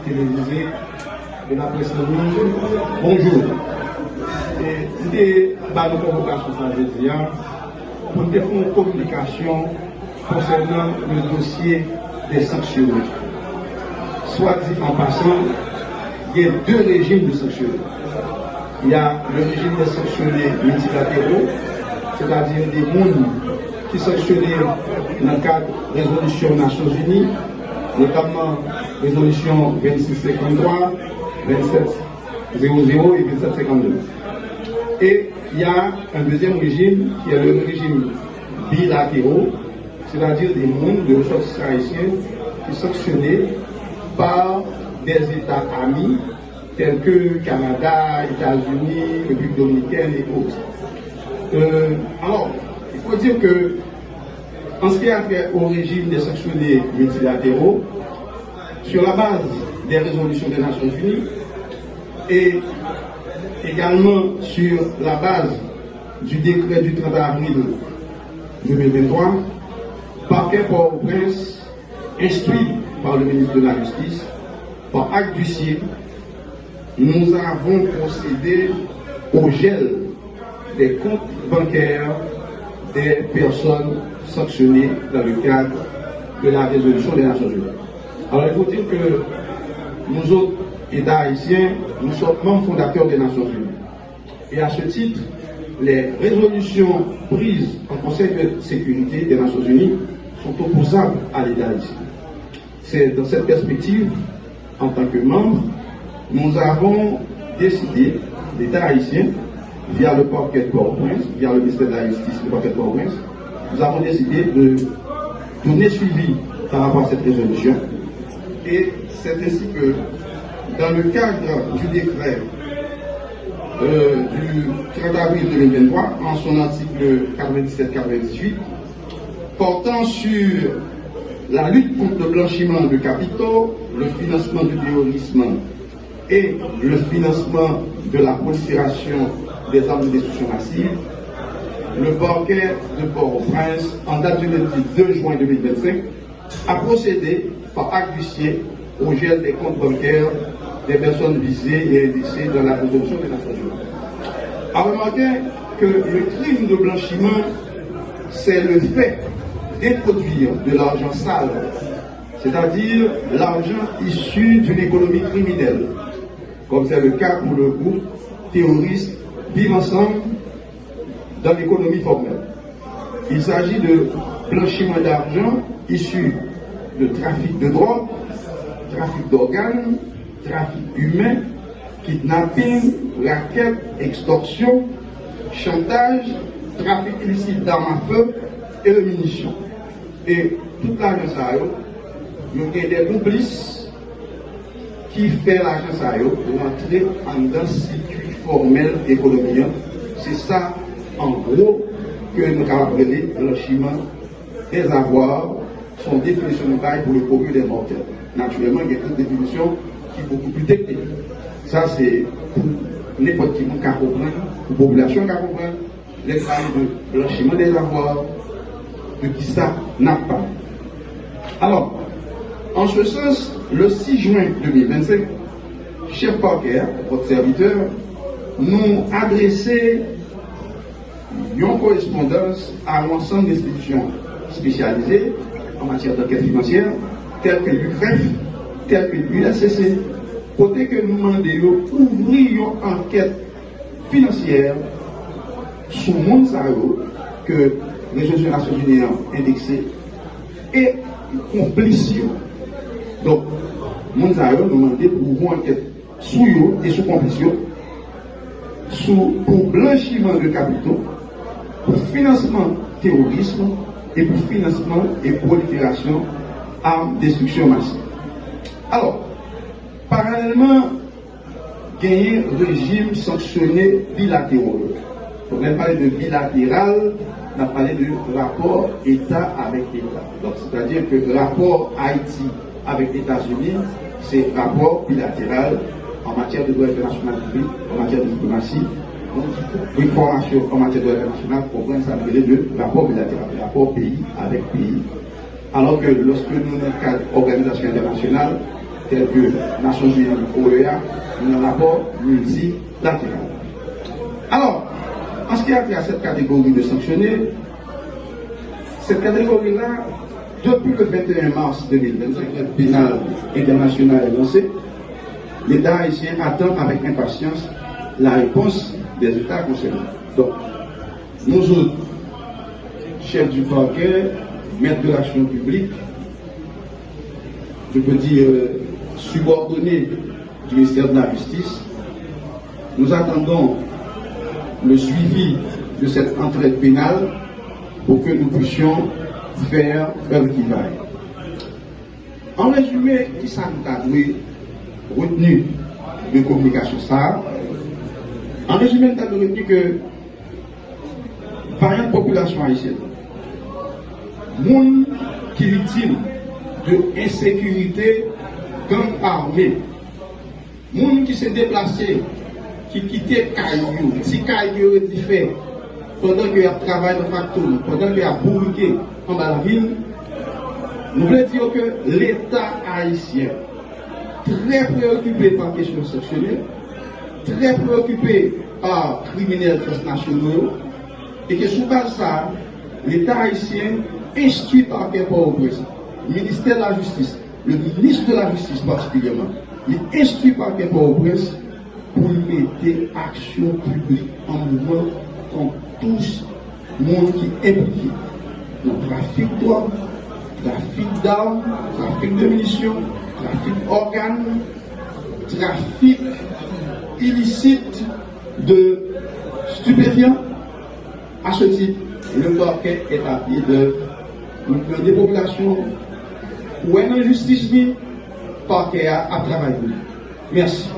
télévisée de la presse en ligne. Bonjour. L'idée de la convocation pour faire une communication concernant le dossier des sanctionnés. Soit dit en passant, il y a deux régimes de sanctionnés. Il y a le régime des sanctionnés multilatéraux, c'est-à-dire des mondes qui sanctionnés dans le cadre de résolution des Nations Unies, notamment résolution 2653, 2700 et 2752. Et il y a un deuxième régime qui est le régime bilatéraux, c'est-à-dire des mondes de ressources haïtiennes qui sont sanctionnés par des États amis tels que Canada, États-Unis, République dominicaine et autres. Alors, il faut dire que, en ce qui a trait au régime des sanctionnés multilatéraux, sur la base des résolutions des Nations Unies et également sur la base du décret du 30 avril 2023, parquet Port-au-Prince, instruit par le ministre de la Justice, par acte d'huissier, nous avons procédé au gel des comptes bancaires des personnes sanctionnées dans le cadre de la résolution des Nations Unies. Alors il faut dire que nous autres, États haïtiens, nous sommes membres fondateurs des Nations Unies. Et à ce titre, les résolutions prises en Conseil de sécurité des Nations Unies sont opposables à l'État haïtien. C'est dans cette perspective, en tant que membre, nous avons décidé, l'État haïtien, via le parquet de Port-au-Prince, via le ministère de la Justice, le parquet de Port-au-Prince, nous avons décidé de donner suivi par rapport à cette résolution. Et c'est ainsi que, dans le cadre du décret du 30 avril 2023, en son article 97-98, portant sur la lutte contre le blanchiment de capitaux, le financement du terrorisme et le financement de la prolifération des armes de destruction massive, le parquet de Port-au-Prince, en date du lundi 2 juin 2025, a procédé par acte d'huissier au gel des comptes bancaires des personnes visées et indexées dans la résolution des Nations Unies. A remarquer que le crime de blanchiment, c'est le fait d'introduire de l'argent sale, c'est-à-dire l'argent issu d'une économie criminelle, comme c'est le cas pour le groupe terroriste Vivre Ensemble dans l'économie formelle. Il s'agit de blanchiment d'argent issu de trafic de drogue, trafic d'organes, trafic humain, kidnapping, racket, extorsion, chantage, trafic illicite d'armes à feu et de munitions. Et toute l'argent ça il y a des complices qui font l'argent ça rentrer en dans circuit formel économique. C'est ça, en gros, que nous avons appelé blanchiment des avoirs, son définition de bail pour le commun des mortels. Naturellement, il y a une définition qui est beaucoup plus technique. Ça, c'est pour n'importe qui qui comprendre, pour la population qui comprend, les travaux de blanchiment des avoirs, de qui ça n'a pas. Alors, en ce sens, le 6 juin 2025, chef parquet, votre serviteur, nous adressait une correspondance à l'ensemble des institutions spécialisées en matière d'enquête financière, telles que l'UCREF, telles que l'USCC, côté que nous demandons d'ouvrir une enquête financière sur le monde que les Nations Unies ont indexé et complice. Donc, nous avons demandé pour ouvrir une enquête sur eux et sur complice, pour blanchiment de capitaux, pour financement terrorisme et pour financement et prolifération armes destruction massive. Alors, parallèlement, il y a un régime sanctionné bilatéraux. On a parlé de bilatéral, on a parlé de rapport État avec État. Donc, c'est-à-dire que le rapport Haïti avec les États-Unis, c'est rapport bilatéral en matière de droit international public, en matière de diplomatie. Une formation en matière de droit international, comprendre ça de rapport bilatéral, rapport pays avec pays, alors que lorsque nous dans le cadre d'organisations internationales, telles que Nations Unies, OEA, nous avons un rapport multilatéral. Alors, en ce qui a trait à cette catégorie de sanctionnés, cette catégorie-là, depuis le 21 mars 2025, le pénal international est lancé, l'État haïtien attend avec impatience la réponse des États concernés. Donc, nous autres, chefs du parquet, maîtres de l'action publique, je peux dire subordonnés du ministère de la Justice, nous attendons le suivi de cette entraide pénale pour que nous puissions faire œuvre qui vaille. En résumé, qui ça nous a retenu de communication ça? En résumé, nous avons retenu que variante population haïtienne, monde qui est victime de insécurité, gang armé, monde qui s'est déplacé, qui quittait Caillou, si Caillou est fait, pendant qu'il y a travail de facture, pendant qu'il y a bourriqué en bas la ville, nous voulons dire que l'État haïtien, très préoccupé par la question sexuelle, très préoccupé par les criminels transnationaux, et que sous base ça, l'État haïtien instruit par Port-au-Prince, le ministère de la Justice, le ministre de la Justice particulièrement, il instruit par Port-au-Prince pour mettre action publique en mouvement contre tous le monde qui est impliqué dans le trafic de drogue, trafic d'armes, trafic de munitions, trafic d'organes, trafic illicite de stupéfiants. À ce titre, le parquet est à pied d'œuvre. Des populations où est la justice, le parquet a travaillé. Merci.